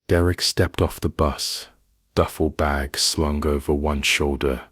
Derek stepped off the bus, duffel bag slung over one shoulder,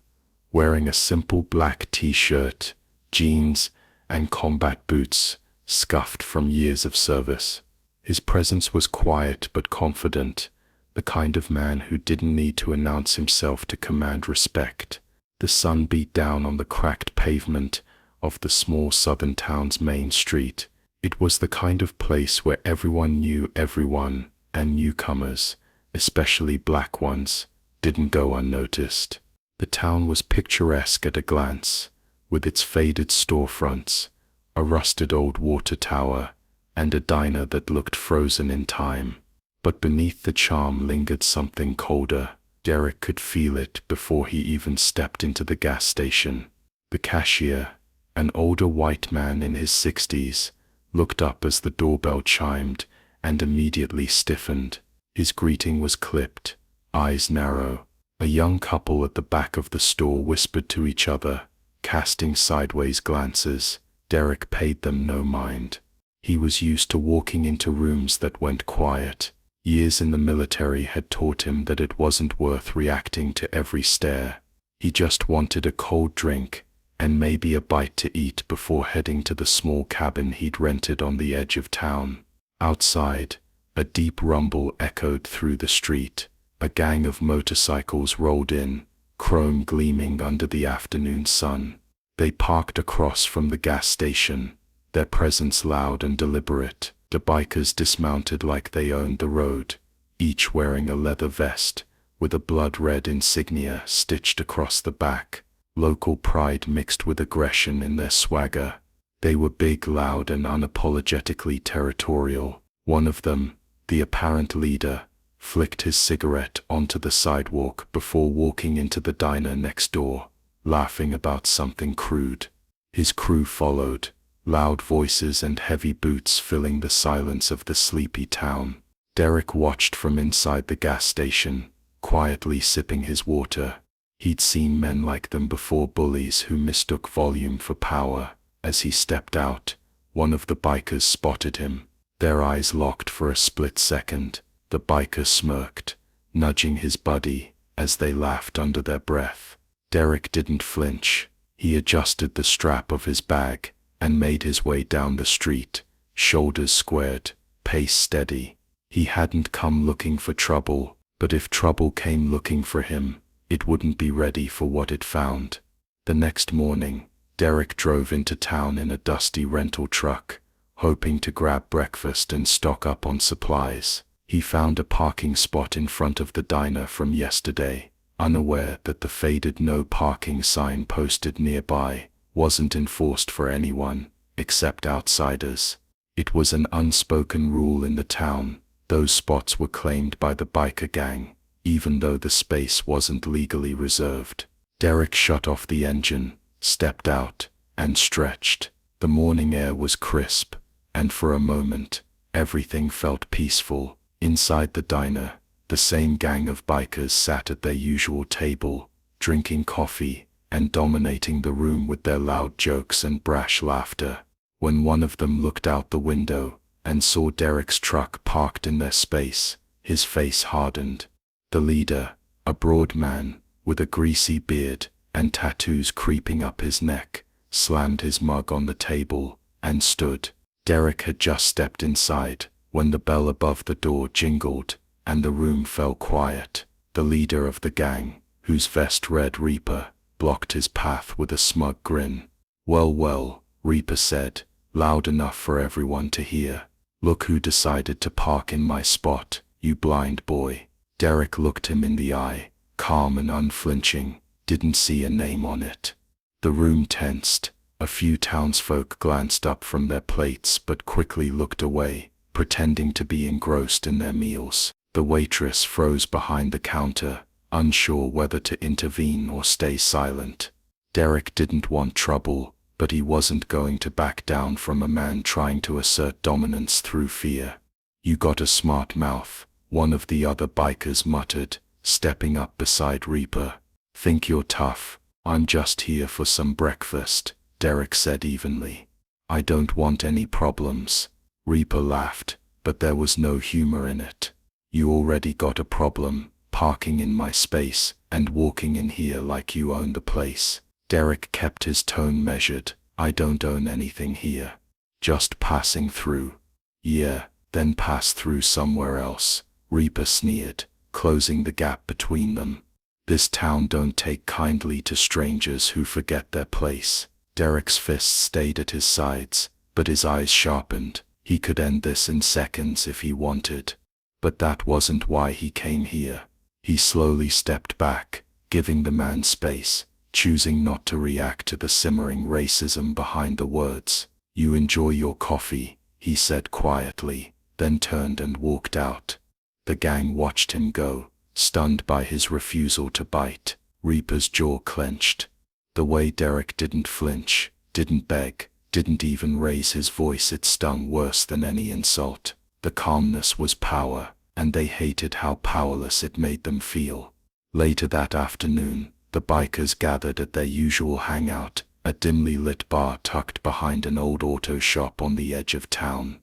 wearing a simple black t-shirt, jeans, and combat boots scuffed from years of service. His presence was quiet but confident, the kind of man who didn't need to announce himself to command respect. The sun beat down on the cracked pavement of the small southern town's main street. It was the kind of place where everyone knew everyone, and newcomers, especially black ones, didn't go unnoticed. The town was picturesque at a glance, with its faded storefronts, a rusted old water tower, and a diner that looked frozen in time. But beneath the charm lingered something colder. Derek could feel it before he even stepped into the gas station. The cashier, an older white man in his 60s, looked up as the doorbell chimed and immediately stiffened. His greeting was clipped, eyes narrow. A young couple at the back of the store whispered to each other, casting sideways glances. Derek paid them no mind. He was used to walking into rooms that went quiet. Years in the military had taught him that it wasn't worth reacting to every stare. He just wanted a cold drink and maybe a bite to eat before heading to the small cabin he'd rented on the edge of town. Outside, a deep rumble echoed through the street. A gang of motorcycles rolled in, chrome gleaming under the afternoon sun. They parked across from the gas station, their presence loud and deliberate. The bikers dismounted like they owned the road, each wearing a leather vest with a blood-red insignia stitched across the back. Local pride mixed with aggression in their swagger. They were big, loud, and unapologetically territorial. One of them, the apparent leader, flicked his cigarette onto the sidewalk before walking into the diner next door, laughing about something crude. His crew followed, loud voices and heavy boots filling the silence of the sleepy town. Derek watched from inside the gas station, quietly sipping his water. He'd seen men like them before, bullies who mistook volume for power. As he stepped out, one of the bikers spotted him. Their eyes locked for a split second. The biker smirked, nudging his buddy as they laughed under their breath. Derek didn't flinch. He adjusted the strap of his bag and made his way down the street, shoulders squared, pace steady. He hadn't come looking for trouble, but if trouble came looking for him, it wouldn't be ready for what it found. The next morning, Derek drove into town in a dusty rental truck, hoping to grab breakfast and stock up on supplies. He found a parking spot in front of the diner from yesterday, unaware that the faded no parking sign posted nearby wasn't enforced for anyone except outsiders. It was an unspoken rule in the town. Those spots were claimed by the biker gang, even though the space wasn't legally reserved. Derek shut off the engine, stepped out, and stretched. The morning air was crisp, and for a moment, everything felt peaceful. Inside the diner, the same gang of bikers sat at their usual table, drinking coffee and dominating the room with their loud jokes and brash laughter. When one of them looked out the window and saw Derek's truck parked in their space, his face hardened. The leader, a broad man with a greasy beard and tattoos creeping up his neck, slammed his mug on the table and stood. Derek had just stepped inside when the bell above the door jingled and the room fell quiet. The leader of the gang, whose vest read Reaper, blocked his path with a smug grin. "Well, well," Reaper said, loud enough for everyone to hear. "Look who decided to park in my spot, you blind boy." Derek looked him in the eye, calm and unflinching, didn't see a name on it. The room tensed. A few townsfolk glanced up from their plates but quickly looked away, pretending to be engrossed in their meals. The waitress froze behind the counter, unsure whether to intervene or stay silent. Derek didn't want trouble, but he wasn't going to back down from a man trying to assert dominance through fear. "You got a smart mouth," one of the other bikers muttered, stepping up beside Reaper. "Think you're tough? I'm just here for some breakfast," Derek said evenly. "I don't want any problems." Reaper laughed, but there was no humor in it. You already got a problem, parking in my space, and walking in here like you own the place. Derek kept his tone measured. I don't own anything here. Just passing through. Yeah, then pass through somewhere else, Reaper sneered, closing the gap between them. This town don't take kindly to strangers who forget their place. Derek's fists stayed at his sides, but his eyes sharpened. He could end this in seconds if he wanted. But that wasn't why he came here. He slowly stepped back, giving the man space, choosing not to react to the simmering racism behind the words. You enjoy your coffee, he said quietly, then turned and walked out. The gang watched him go, stunned by his refusal to bite. Reaper's jaw clenched. The way Derek didn't flinch, didn't beg, didn't even raise his voice, it stung worse than any insult. The calmness was power, and they hated how powerless it made them feel. Later that afternoon, the bikers gathered at their usual hangout, a dimly lit bar tucked behind an old auto shop on the edge of town.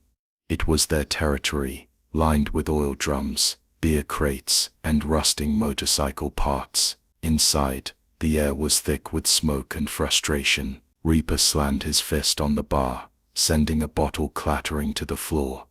It was their territory, lined with oil drums, beer crates, and rusting motorcycle parts. Inside, the air was thick with smoke and frustration. Reaper slammed his fist on the bar, sending a bottle clattering to the floor.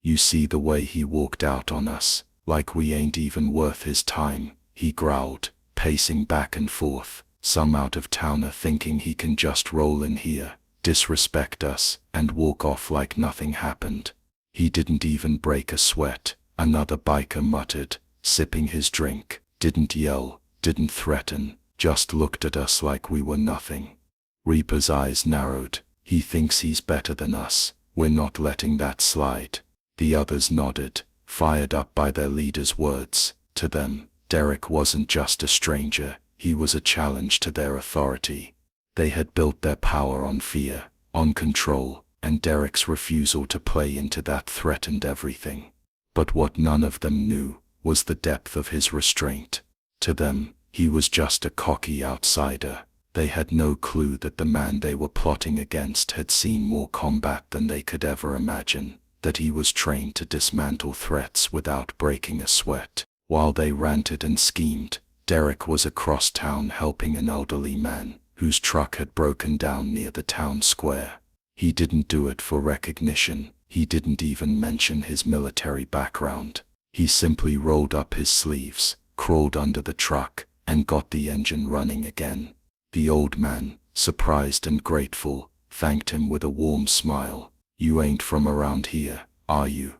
You see the way he walked out on us, like we ain't even worth his time, he growled, pacing back and forth. Some out-of-towner thinking he can just roll in here, disrespect us, and walk off like nothing happened. He didn't even break a sweat, another biker muttered, sipping his drink. Didn't yell, didn't threaten, just looked at us like we were nothing. Reaper's eyes narrowed. He thinks he's better than us. We're not letting that slide. The others nodded, fired up by their leader's words. To them, Derek wasn't just a stranger, he was a challenge to their authority. They had built their power on fear, on control, and Derek's refusal to play into that threatened everything. But what none of them knew was the depth of his restraint. To them, he was just a cocky outsider. They had no clue that the man they were plotting against had seen more combat than they could ever imagine, that he was trained to dismantle threats without breaking a sweat. While they ranted and schemed, Derek was across town helping an elderly man whose truck had broken down near the town square. He didn't do it for recognition. He didn't even mention his military background. He simply rolled up his sleeves, crawled under the truck, and got the engine running again. The old man, surprised and grateful, thanked him with a warm smile. You ain't from around here, are you?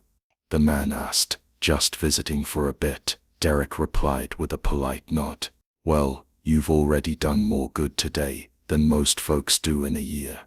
The man asked. Just visiting for a bit, Derek replied with a polite nod. Well, you've already done more good today than most folks do in a year.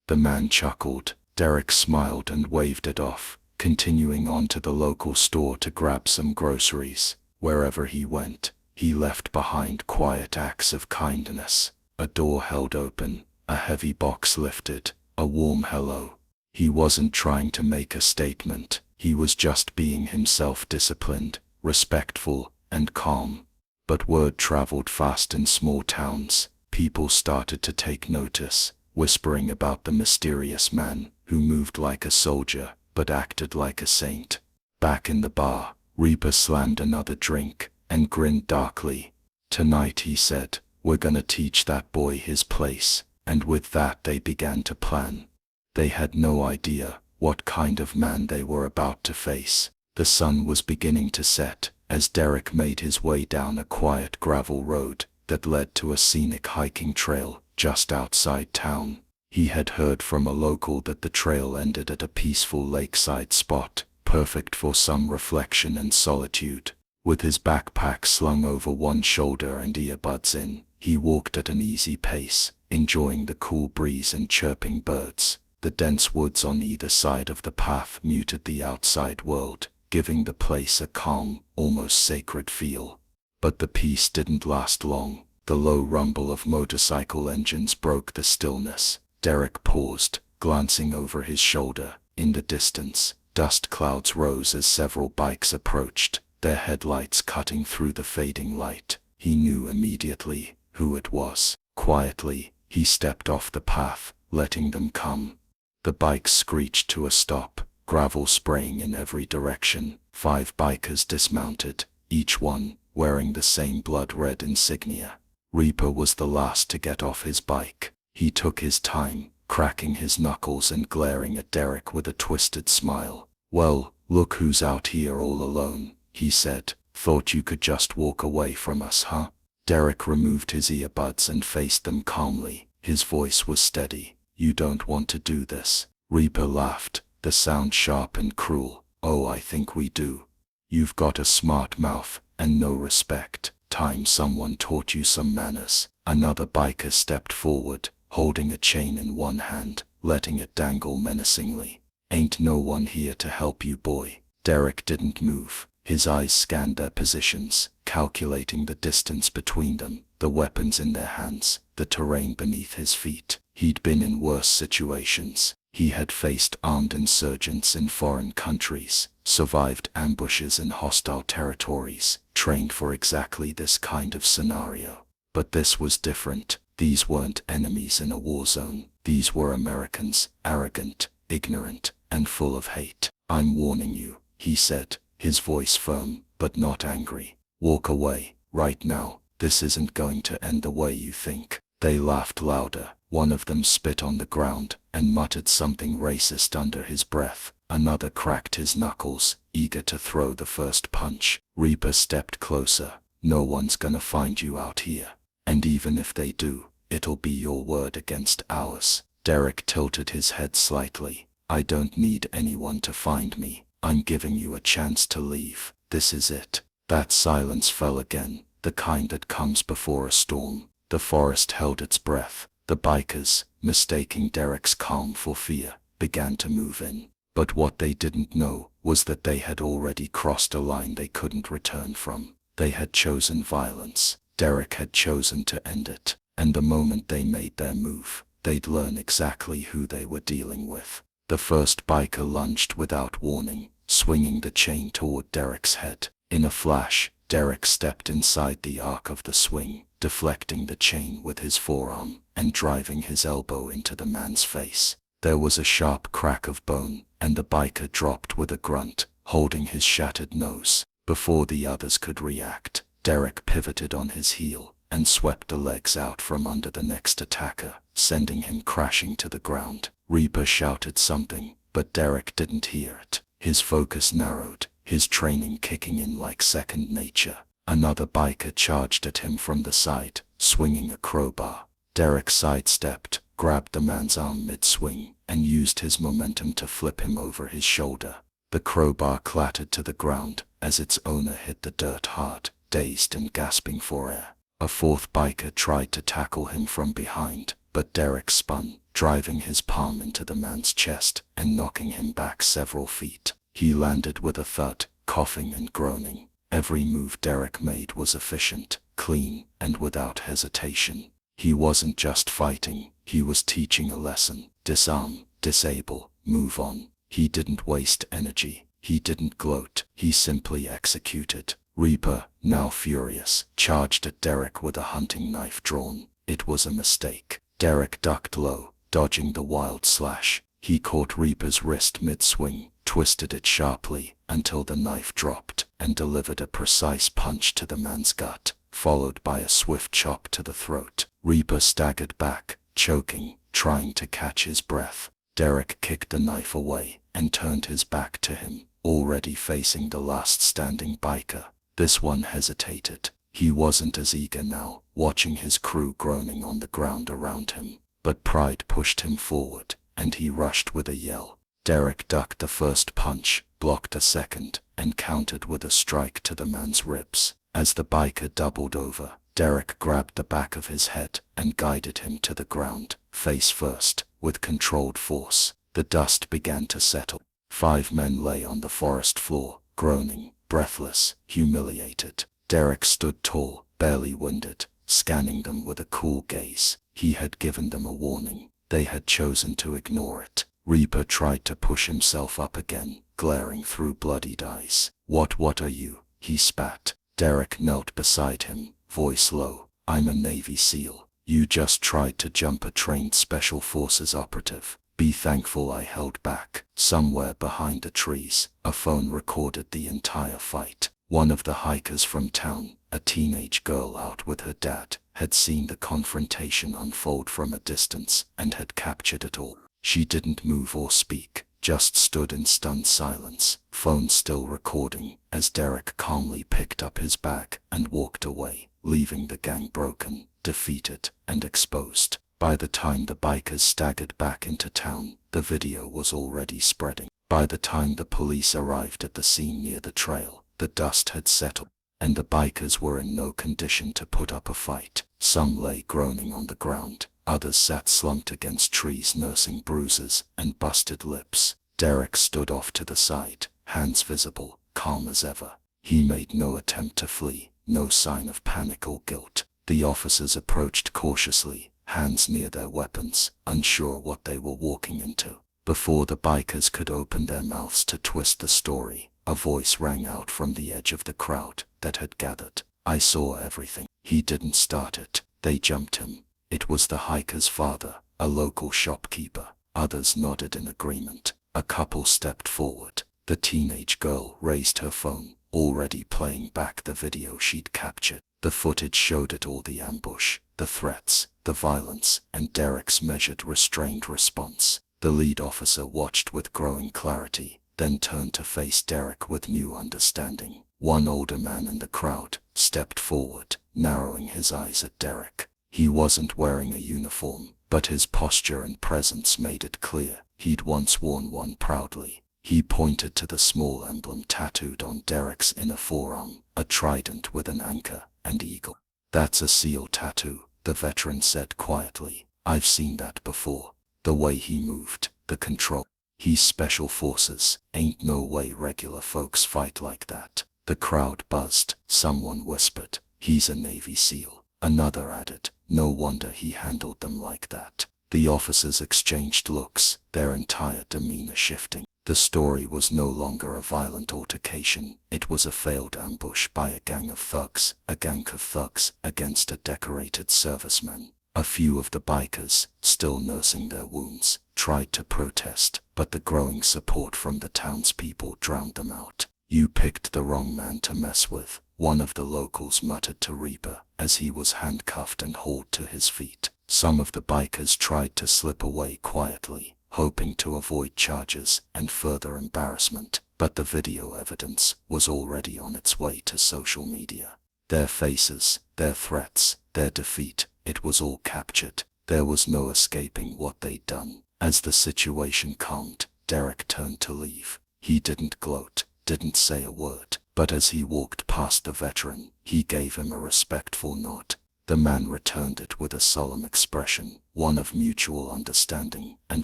The man chuckled. Derek smiled and waved it off, continuing on to the local store to grab some groceries. Wherever he went, he left behind quiet acts of kindness. A door held open, a heavy box lifted, a warm hello. He wasn't trying to make a statement, he was just being himself, disciplined, respectful, and calm. But word traveled fast in small towns. People started to take notice, whispering about the mysterious man who moved like a soldier but acted like a saint. Back in the bar, Reaper slammed another drink and grinned darkly. Tonight, he said, we're gonna teach that boy his place. And with that they began to plan. They had no idea what kind of man they were about to face. The sun was beginning to set as Derek made his way down a quiet gravel road that led to a scenic hiking trail just outside town. He had heard from a local that the trail ended at a peaceful lakeside spot, perfect for some reflection and solitude. With his backpack slung over one shoulder and earbuds in, he walked at an easy pace, enjoying the cool breeze and chirping birds. The dense woods on either side of the path muted the outside world, giving the place a calm, almost sacred feel. But the peace didn't last long. The low rumble of motorcycle engines broke the stillness. Derek paused, glancing over his shoulder. In the distance, dust clouds rose as several bikes approached, their headlights cutting through the fading light. He knew immediately who it was. Quietly, he stepped off the path, letting them come. The bikes screeched to a stop, gravel spraying in every direction. 5 bikers dismounted, each one wearing the same blood-red insignia. Reaper was the last to get off his bike. He took his time, cracking his knuckles and glaring at Derek with a twisted smile. "Well, look who's out here all alone," he said. "Thought you could just walk away from us, huh?" Derek removed his earbuds and faced them calmly. His voice was steady. "You don't want to do this." Reaper laughed, the sound sharp and cruel. "Oh, I think we do. You've got a smart mouth and no respect. Time someone taught you some manners." Another biker stepped forward, holding a chain in one hand, letting it dangle menacingly. "Ain't no one here to help you, boy." Derek didn't move. His eyes scanned their positions, calculating the distance between them, the weapons in their hands, the terrain beneath his feet. He'd been in worse situations. He had faced armed insurgents in foreign countries, survived ambushes in hostile territories, trained for exactly this kind of scenario. But this was different. These weren't enemies in a war zone. These were Americans, arrogant, ignorant, and full of hate. "I'm warning you," he said, his voice firm, but not angry. "Walk away, right now. This isn't going to end the way you think." They laughed louder. One of them spit on the ground and muttered something racist under his breath. Another cracked his knuckles, eager to throw the first punch. Reaper stepped closer. "No one's gonna find you out here. And even if they do, it'll be your word against ours." Derek tilted his head slightly. "I don't need anyone to find me. I'm giving you a chance to leave. This is it." That silence fell again, the kind that comes before a storm. The forest held its breath. The bikers, mistaking Derek's calm for fear, began to move in. But what they didn't know was that they had already crossed a line they couldn't return from. They had chosen violence. Derek had chosen to end it. And the moment they made their move, they'd learn exactly who they were dealing with. The first biker lunged without warning, swinging the chain toward Derek's head. In a flash, Derek stepped inside the arc of the swing, deflecting the chain with his forearm and driving his elbow into the man's face. There was a sharp crack of bone, and the biker dropped with a grunt, holding his shattered nose. Before the others could react, Derek pivoted on his heel and swept the legs out from under the next attacker, sending him crashing to the ground. Reaper shouted something, but Derek didn't hear it. His focus narrowed, his training kicking in like second nature. Another biker charged at him from the side, swinging a crowbar. Derek sidestepped, grabbed the man's arm mid-swing, and used his momentum to flip him over his shoulder. The crowbar clattered to the ground as its owner hit the dirt hard, dazed and gasping for air. A fourth biker tried to tackle him from behind, but Derek spun, driving his palm into the man's chest and knocking him back several feet. He landed with a thud, coughing and groaning. Every move Derek made was efficient, clean, and without hesitation. He wasn't just fighting, he was teaching a lesson. Disarm, disable, move on. He didn't waste energy. He didn't gloat. He simply executed. Reaper, now furious, charged at Derek with a hunting knife drawn. It was a mistake. Derek ducked low, dodging the wild slash. He caught Reaper's wrist mid-swing, twisted it sharply until the knife dropped, and delivered a precise punch to the man's gut, followed by a swift chop to the throat. Reaper staggered back, choking, trying to catch his breath. Derek kicked the knife away and turned his back to him, already facing the last standing biker. This one hesitated. He wasn't as eager now, watching his crew groaning on the ground around him. But pride pushed him forward, and he rushed with a yell. Derek ducked the first punch, blocked a second, and countered with a strike to the man's ribs. As the biker doubled over, Derek grabbed the back of his head and guided him to the ground, face first, with controlled force. The dust began to settle. 5 men lay on the forest floor, groaning, breathless, humiliated. Derek stood tall, barely winded, scanning them with a cool gaze. He had given them a warning. They had chosen to ignore it. Reaper tried to push himself up again, glaring through bloodied eyes. What are you?" he spat. Derek knelt beside him, voice low. "I'm a Navy SEAL. You just tried to jump a trained Special Forces operative. Be thankful I held back. Somewhere behind the trees, a phone recorded the entire fight. One of the hikers from town, a teenage girl out with her dad, had seen the confrontation unfold from a distance and had captured it all. She didn't move or speak, just stood in stunned silence, phone still recording, as Derek calmly picked up his bag and walked away, leaving the gang broken, defeated, and exposed. By the time the bikers staggered back into town, the video was already spreading. By the time the police arrived at the scene near the trail, the dust had settled, and the bikers were in no condition to put up a fight. Some lay groaning on the ground, others sat slumped against trees nursing bruises and busted lips. Derek stood off to the side, hands visible, calm as ever. He made no attempt to flee, no sign of panic or guilt. The officers approached cautiously, hands near their weapons, unsure what they were walking into. Before the bikers could open their mouths to twist the story, a voice rang out from the edge of the crowd that had gathered. "I saw everything. He didn't start it. They jumped him." It was the hiker's father, a local shopkeeper. Others nodded in agreement. A couple stepped forward. The teenage girl raised her phone, already playing back the video she'd captured. The footage showed it all: the ambush, the threats, the violence, and Derek's measured, restrained response. The lead officer watched with growing clarity, then turned to face Derek with new understanding. One older man in the crowd stepped forward, narrowing his eyes at Derek. He wasn't wearing a uniform, but his posture and presence made it clear he'd once worn one proudly. He pointed to the small emblem tattooed on Derek's inner forearm, a trident with an anchor and eagle. "That's a SEAL tattoo," the veteran said quietly. "I've seen that before. The way he moved, the control. He's special forces. Ain't no way regular folks fight like that." The crowd buzzed. Someone whispered, "He's a Navy SEAL." Another added, "No wonder he handled them like that." The officers exchanged looks, their entire demeanor shifting. The story was no longer a violent altercation. It was a failed ambush by a gang of thugs against a decorated serviceman. A few of the bikers, still nursing their wounds, tried to protest, but the growing support from the townspeople drowned them out. "You picked the wrong man to mess with," one of the locals muttered to Reaper as he was handcuffed and hauled to his feet. Some of the bikers tried to slip away quietly, hoping to avoid charges and further embarrassment, but the video evidence was already on its way to social media. Their faces, their threats, their defeat, it was all captured. There was no escaping what they'd done. As the situation calmed, Derek turned to leave. He didn't gloat, didn't say a word, but as he walked past the veteran, he gave him a respectful nod. The man returned it with a solemn expression, one of mutual understanding and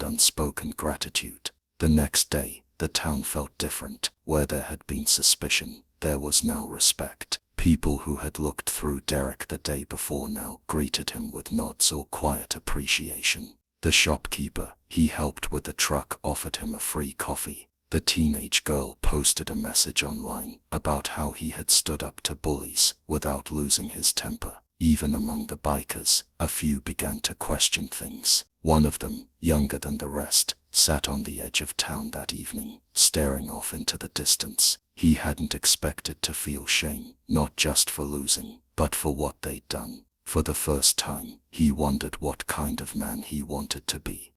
unspoken gratitude. The next day, the town felt different. Where there had been suspicion, there was now respect. People who had looked through Derek the day before now greeted him with nods or quiet appreciation. The shopkeeper he helped with the truck offered him a free coffee. The teenage girl posted a message online about how he had stood up to bullies without losing his temper. Even among the bikers, a few began to question things. One of them, younger than the rest, sat on the edge of town that evening, staring off into the distance. He hadn't expected to feel shame, not just for losing, but for what they'd done. For the first time, he wondered what kind of man he wanted to be.